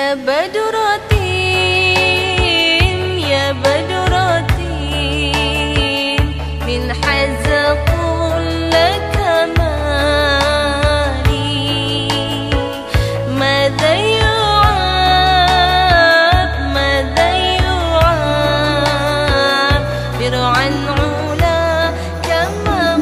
يا بدرتين يا بدرتين من حزق لك مالي ماذا يعاب ماذا يعاب برعا علا كما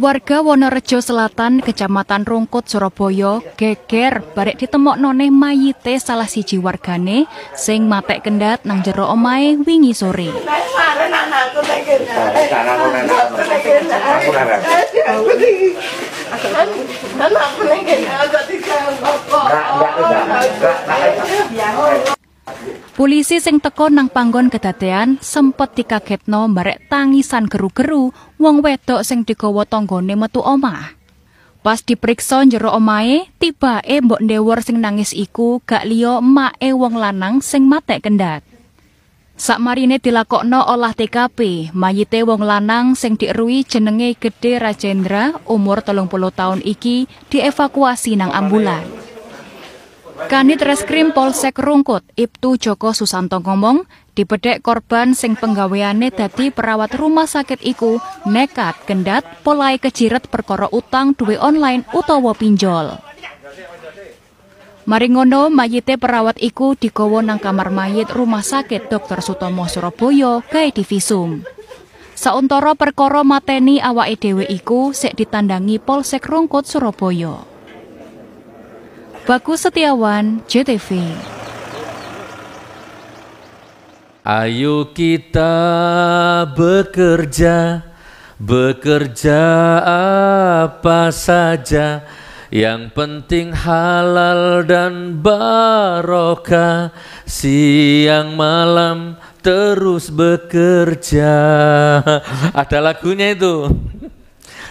Warga Wonorejo Selatan, Kecamatan Rungkut, Surabaya, geger barek ditemoknone mayite salah siji wargane sing matek kendhat nang jero omahe wingi sore. Polisi sing teko nang panggon kedadean sempet dikagetno mbarek tangisan geru-geru wong wedok sing digawa tanggane metu omah. Pas dipriksa njero omahe, tibake mbok ndewor sing nangis iku gak liya emake wong lanang sing matek kendhat. Sakmarine dilakokno olah TKP, mayite wong lanang sing dieruhi jenenge Gede Rajendra umur 30 tahun iki dievakuasi nang ambulan. Kanit Reskrim Polsek Rungkut, Ibtu Joko Susanto ngomong, dibedhek korban sing penggaweane dadi perawat rumah sakit iku nekat kendhat polahe kejiret perkara utang duwe online utawa pinjol. Mari ngono, mayite perawat iku digawa nang kamar mayit Rumah Sakit Dr. Sutomo Surabaya gawe divisum. Sauntara perkara mateni awake dhewe iku sik ditandangi Polsek Rungkut Surabaya. Bagus Setiawan, JTV. Ayo kita bekerja, bekerja apa saja, yang penting halal dan barokah, siang malam terus bekerja. Ada lagunya itu.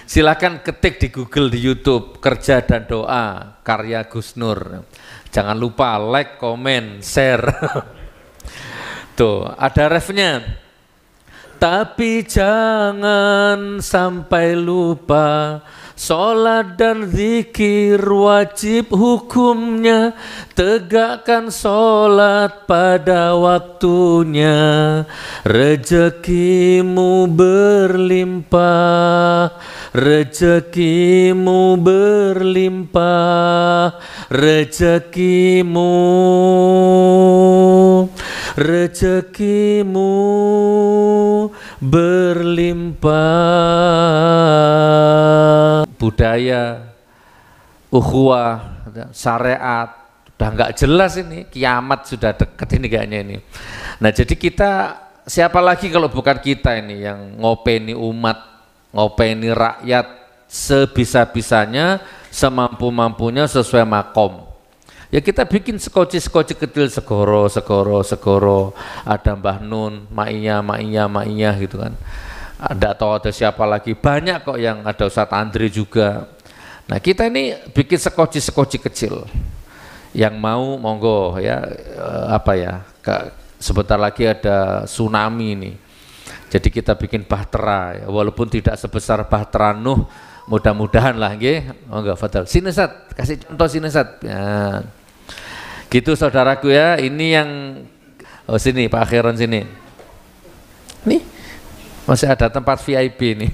Silakan ketik di Google, di YouTube, Kerja dan Doa, karya Gus Nur. Jangan lupa like, komen, share. Tuh, ada refnya. Tapi jangan sampai lupa, sholat dan zikir wajib hukumnya, tegakkan sholat pada waktunya, rezekimu berlimpah, rezekimu berlimpah, rezekimu, rezekimu berlimpah. Budaya, ukhuwah, syariat, udah nggak jelas ini, kiamat sudah deket ini kayaknya ini. Nah jadi kita, siapa lagi kalau bukan kita ini yang ngopeni umat, ngopeni rakyat sebisa-bisanya, semampu-mampunya sesuai makom. Ya kita bikin skoci-skoci kecil segoro, ada Mbah Nun, Maiyah gitu kan. Ada atau ada siapa lagi, banyak kok yang ada Ustadz Andri juga. Nah kita ini bikin sekoci-sekoci kecil, yang mau monggo ya, sebentar lagi ada tsunami ini, jadi kita bikin bahtera ya, walaupun tidak sebesar bahtera Nuh, mudah-mudahan lah nggih. Monggo fadal. Sini Ustaz, kasih contoh sini Ustaz. Ya. Gitu saudaraku ya, ini yang sini Pak Akhiron sini. Nih masih ada tempat VIP nih.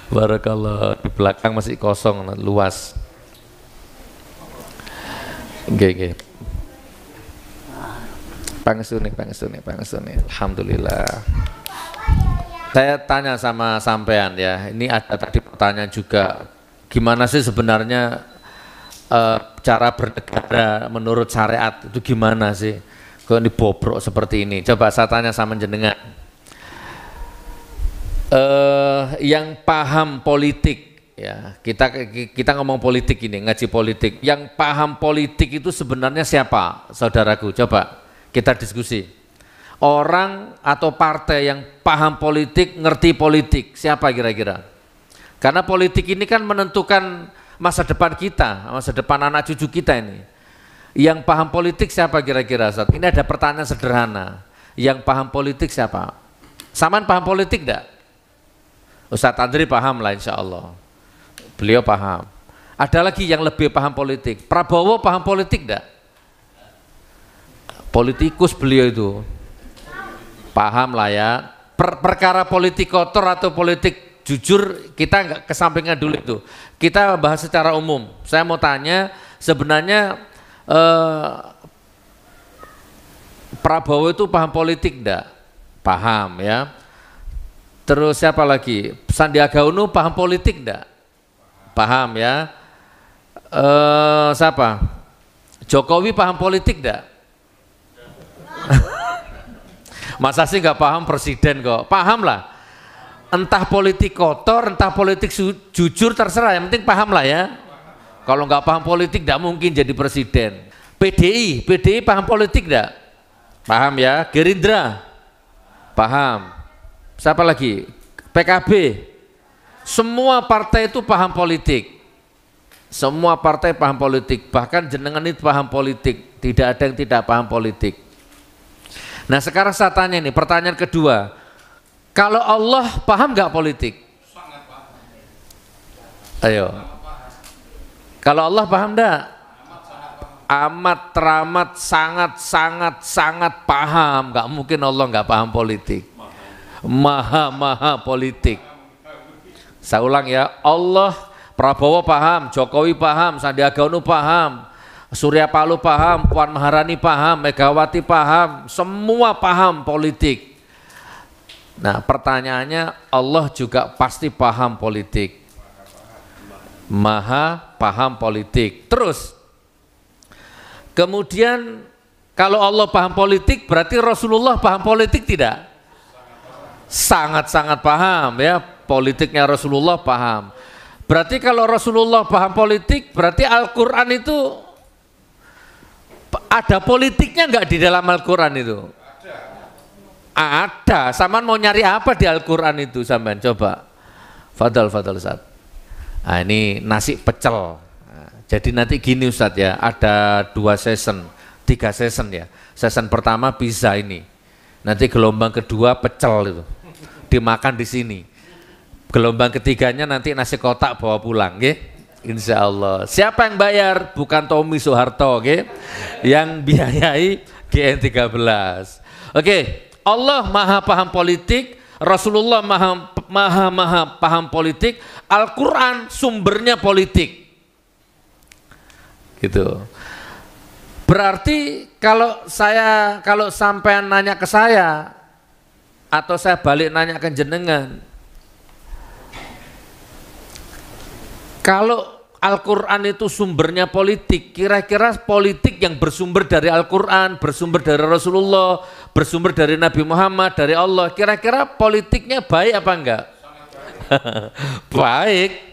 Barakallah, di belakang masih kosong, luas. Nggih. Pangestune. Alhamdulillah. Saya tanya sama sampean ya, ini ada tadi pertanyaan juga, gimana sih sebenarnya cara bernegara menurut syariat itu gimana sih? Kok dibobrok seperti ini? Coba saya tanya sama jenengan. Yang paham politik ya, kita ngomong politik ini, ngaji politik. Yang paham politik itu sebenarnya siapa, saudaraku? Coba kita diskusi. Orang atau partai yang paham politik, ngerti politik, siapa kira-kira? Karena politik ini kan menentukan masa depan kita, masa depan anak cucu kita ini. Yang paham politik siapa kira-kira, Ustaz? Ini ada pertanyaan sederhana. Yang paham politik siapa? Saman paham politik enggak? Ustaz Andri paham lah insya Allah. Beliau paham. Ada lagi yang lebih paham politik. Prabowo paham politik enggak? Politikus beliau itu. Paham lah ya. Perkara politik kotor atau politik jujur kita nggak kesampingkan dulu itu. Kita bahas secara umum. Saya mau tanya sebenarnya Prabowo itu paham politik enggak? Paham ya. Terus siapa lagi? Sandiaga Uno paham politik enggak? Paham ya. Siapa? Jokowi paham politik enggak? Masa sih nggak paham presiden kok? Paham lah. Entah politik kotor, entah politik jujur, terserah. Yang penting paham lah ya. Kalau nggak paham politik tidak mungkin jadi presiden. PDI paham politik enggak? Paham ya. Gerindra paham. Siapa lagi? PKB. Semua partai itu paham politik. Semua partai paham politik. Bahkan jenengan itu paham politik. Tidak ada yang tidak paham politik. Nah sekarang saya tanya nih, pertanyaan kedua. Kalau Allah paham nggak politik? Sangat paham. Ayo. Kalau Allah paham enggak? Amat teramat sangat paham. Nggak mungkin Allah nggak paham politik. Maha politik. Saya ulang ya, Allah, Prabowo paham, Jokowi paham, Sandiaga Uno paham, Surya Paloh paham, Puan Maharani paham, Megawati paham, semua paham politik. Nah pertanyaannya, Allah juga pasti paham politik. Maha paham politik. Terus kemudian kalau Allah paham politik, berarti Rasulullah paham politik tidak? Sangat-sangat paham ya, politiknya Rasulullah paham. Berarti kalau Rasulullah paham politik, berarti Al-Quran itu ada politiknya enggak di dalam Al-Quran itu? Ada. Saman mau nyari apa di Al-Quran itu sampean? Coba. Fadal Ustaz. Nah, ini nasi pecel. Nah, jadi nanti gini Ustaz ya, ada 2 season, 3 season ya. Season pertama pizza ini. Nanti gelombang kedua pecel itu. Dimakan di sini. Gelombang ketiganya nanti nasi kotak bawa pulang, nggih. Insya Allah. Siapa yang bayar? Bukan Tommy Soeharto, nggih. Yang biayai GN13. Oke, Allah maha paham politik, Rasulullah maha paham politik, Al-Quran sumbernya politik. Gitu. Berarti kalau sampean nanya ke saya, atau saya balik nanya ke jenengan, kalau Al-Quran itu sumbernya politik, kira-kira politik yang bersumber dari Al-Quran, bersumber dari Rasulullah, bersumber dari Nabi Muhammad, dari Allah, kira-kira politiknya baik apa enggak? Baik.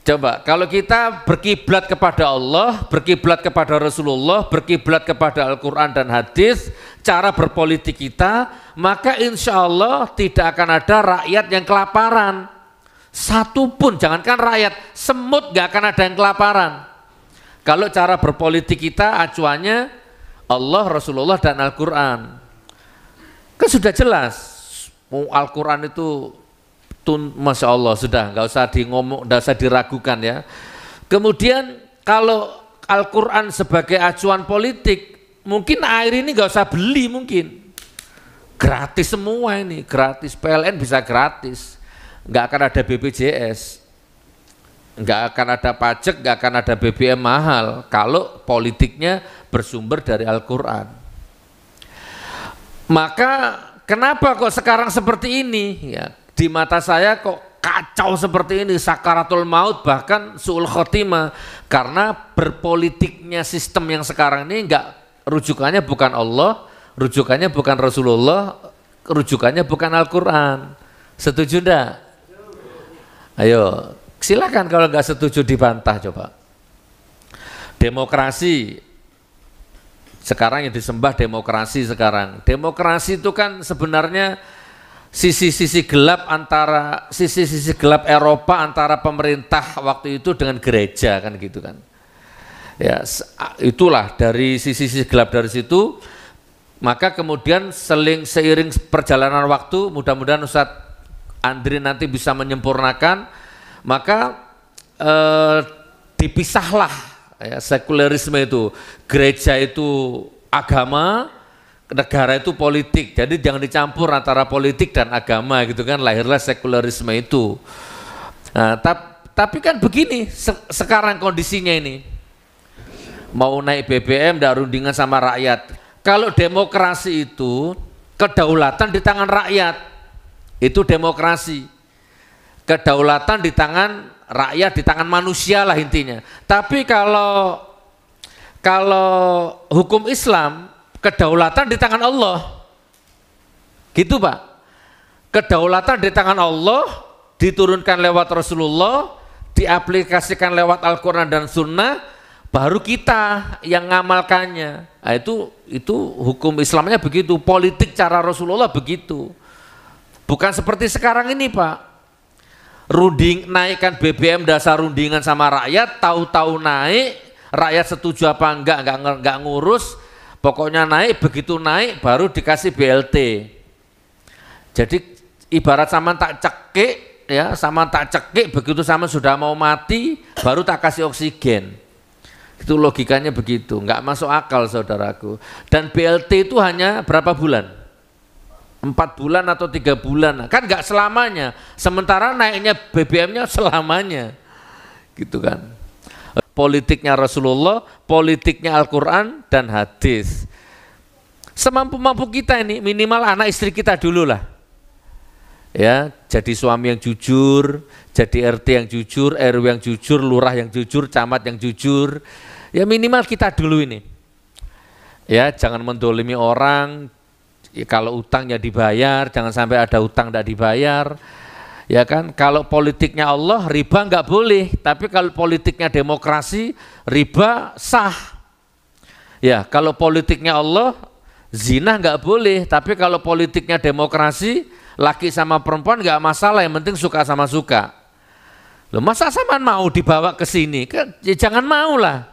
Coba kalau kita berkiblat kepada Allah, berkiblat kepada Rasulullah, berkiblat kepada Al-Quran dan hadis, cara berpolitik kita, maka insya Allah tidak akan ada rakyat yang kelaparan. Satu pun, jangankan rakyat, semut nggak akan ada yang kelaparan. Kalau cara berpolitik kita acuannya Allah, Rasulullah, dan Al-Quran. Kan sudah jelas, Al-Quran itu Masya Allah, sudah nggak usah nggak usah diragukan ya. Kemudian kalau Al-Quran sebagai acuan politik, mungkin air ini nggak usah beli, mungkin gratis semua ini, gratis. PLN bisa gratis, nggak akan ada BPJS, nggak akan ada pajak, nggak akan ada BBM mahal kalau politiknya bersumber dari Al-Quran. Maka kenapa kok sekarang seperti ini? Ya, di mata saya kok kacau seperti ini, sakaratul maut, bahkan su'ul khotimah, karena berpolitiknya sistem yang sekarang ini enggak, rujukannya bukan Allah, rujukannya bukan Rasulullah, rujukannya bukan Al-Quran. Setuju enggak? Ayo, silakan kalau enggak setuju dibantah coba. Demokrasi, sekarang yang disembah demokrasi sekarang. Demokrasi itu kan sebenarnya sisi-sisi gelap antara sisi-sisi gelap Eropa antara pemerintah waktu itu dengan gereja kan gitu kan. Ya, itulah dari sisi-sisi gelap dari situ. Maka kemudian seiring perjalanan waktu, mudah-mudahan Ustadz Andri nanti bisa menyempurnakan, maka dipisahlah ya, sekulerisme itu, gereja itu agama, negara itu politik. Jadi jangan dicampur antara politik dan agama gitu kan, lahirlah sekulerisme itu. Nah, tapi kan begini sekarang kondisinya ini, mau naik BBM dan rundingan sama rakyat. Kalau demokrasi itu kedaulatan di tangan rakyat, itu demokrasi. Kedaulatan di tangan rakyat, di tangan manusia lah intinya. Tapi kalau hukum Islam, kedaulatan di tangan Allah. Gitu Pak. Kedaulatan di tangan Allah, diturunkan lewat Rasulullah, diaplikasikan lewat Al-Quran dan Sunnah, baru kita yang ngamalkannya. Nah, itu hukum Islamnya begitu, politik cara Rasulullah begitu. Bukan seperti sekarang ini Pak. Naikkan BBM dasar rundingan sama rakyat, tahu-tahu naik, rakyat setuju apa enggak ngurus, pokoknya naik, begitu naik baru dikasih BLT. Jadi ibarat sama tak cekik ya, sama tak cekik, begitu sama sudah mau mati baru tak kasih oksigen. Itu logikanya begitu, enggak masuk akal saudaraku. Dan BLT itu hanya berapa bulan? 4 bulan atau 3 bulan, kan nggak selamanya. Sementara naiknya BBM-nya selamanya, gitu kan. Politiknya Rasulullah, politiknya Al-Quran dan hadis. Semampu-mampu kita ini, minimal anak istri kita dulu lah. Ya, jadi suami yang jujur, jadi RT yang jujur, RW yang jujur, lurah yang jujur, camat yang jujur. Ya minimal kita dulu ini. Ya, jangan mendolimi orang. Ya, kalau utangnya dibayar, jangan sampai ada utang tidak dibayar. Ya kan, kalau politiknya Allah, riba nggak boleh. Tapi kalau politiknya demokrasi, riba sah. Ya, kalau politiknya Allah, zina nggak boleh. Tapi kalau politiknya demokrasi, laki sama perempuan nggak masalah. Yang penting suka sama suka. Loh, masa sama mau dibawa ke sini? Ya, jangan mau lah.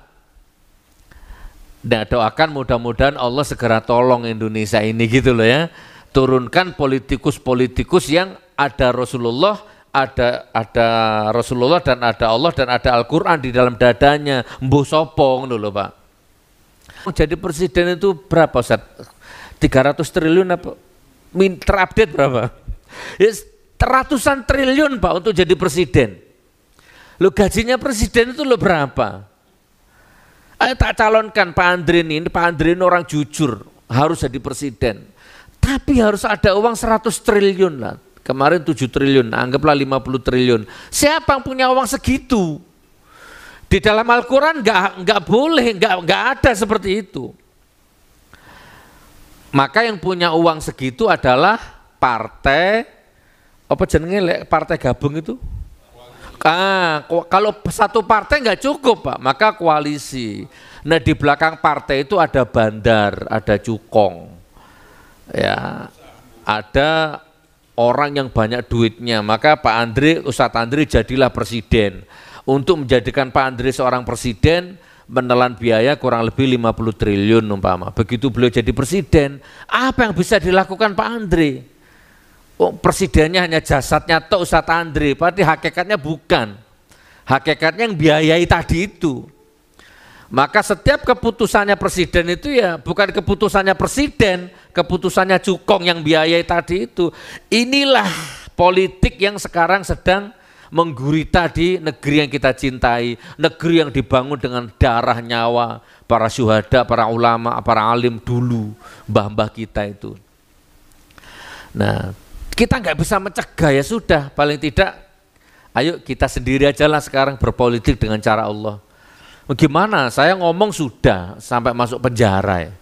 Nah, doakan mudah-mudahan Allah segera tolong Indonesia ini gitu loh ya. Turunkan politikus-politikus yang ada Rasulullah, ada Rasulullah dan ada Allah dan ada Al-Quran di dalam dadanya. Mbuh sopong dulu Pak. Jadi presiden itu berapa Ustaz? 300 triliun apa? Terupdate berapa? Ya, ratusan triliun Pak untuk jadi presiden. Lo gajinya presiden itu lo berapa? Ayo tak calonkan Pak Andri ini orang jujur, harus jadi presiden. Tapi harus ada uang 100 triliun lah. Kemarin 7 triliun, anggaplah 50 triliun. Siapa yang punya uang segitu? Di dalam Al-Quran nggak boleh, nggak ada seperti itu. Maka yang punya uang segitu adalah partai, apa jenenge partai gabung itu? Kalau satu partai nggak cukup Pak, maka koalisi. Nah di belakang partai itu ada bandar, ada cukong, ya, ada orang yang banyak duitnya. Maka Pak Andre, Ustadz Andre jadilah presiden. Untuk menjadikan Pak Andre seorang presiden, menelan biaya kurang lebih 50 triliun umpama. Begitu beliau jadi presiden, apa yang bisa dilakukan Pak Andre? Oh, presidennya hanya jasadnya tok Ustadz Andre, padahal hakikatnya bukan. Hakikatnya yang biayai tadi itu. Maka setiap keputusannya presiden itu ya bukan keputusannya presiden, keputusannya cukong yang biayai tadi itu. Inilah politik yang sekarang sedang menggurita di negeri yang kita cintai, negeri yang dibangun dengan darah nyawa para syuhada, para ulama, para alim dulu, mbah-mbah kita itu. Nah, kita nggak bisa mencegah, ya sudah, paling tidak ayo kita sendiri aja lah sekarang berpolitik dengan cara Allah. Gimana? Saya ngomong sudah sampai masuk penjara ya.